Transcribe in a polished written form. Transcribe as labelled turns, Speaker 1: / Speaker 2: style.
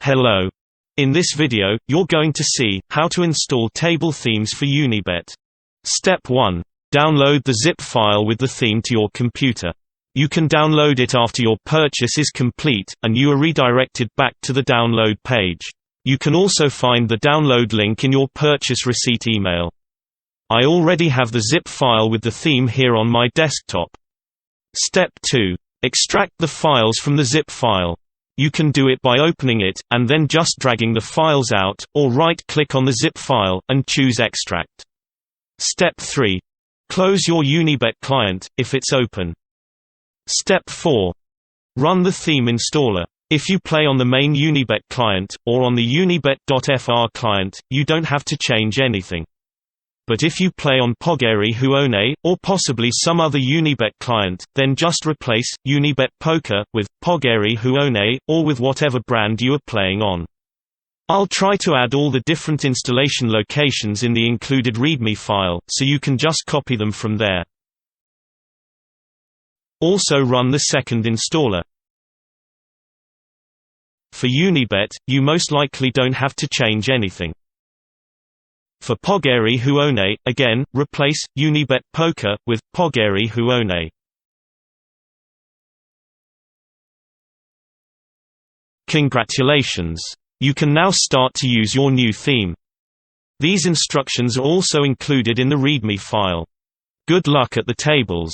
Speaker 1: Hello. In this video, you're going to see how to install table themes for Unibet. Step 1. Download the zip file with the theme to your computer. You can download it after your purchase is complete, and you are redirected back to the download page. You can also find the download link in your purchase receipt email. I already have the zip file with the theme here on my desktop. Step 2. Extract the files from the zip file. You can do it by opening it, and then just dragging the files out, or right-click on the zip file, and choose Extract. Step 3. Close your Unibet client, if it's open. Step 4. Run the theme installer. If you play on the main Unibet client, or on the unibet.fr client, you don't have to change anything. But if you play on PokerTableThemes, or possibly some other Unibet client, then just replace Unibet Poker with PokerTableThemes, or with whatever brand you are playing on. I'll try to add all the different installation locations in the included README file, so you can just copy them from there. Also run the second installer. For Unibet, you most likely don't have to change anything. For PokerTableThemes, again, replace Unibet Poker with PokerTableThemes. Congratulations! You can now start to use your new theme. These instructions are also included in the README file. Good luck at the tables!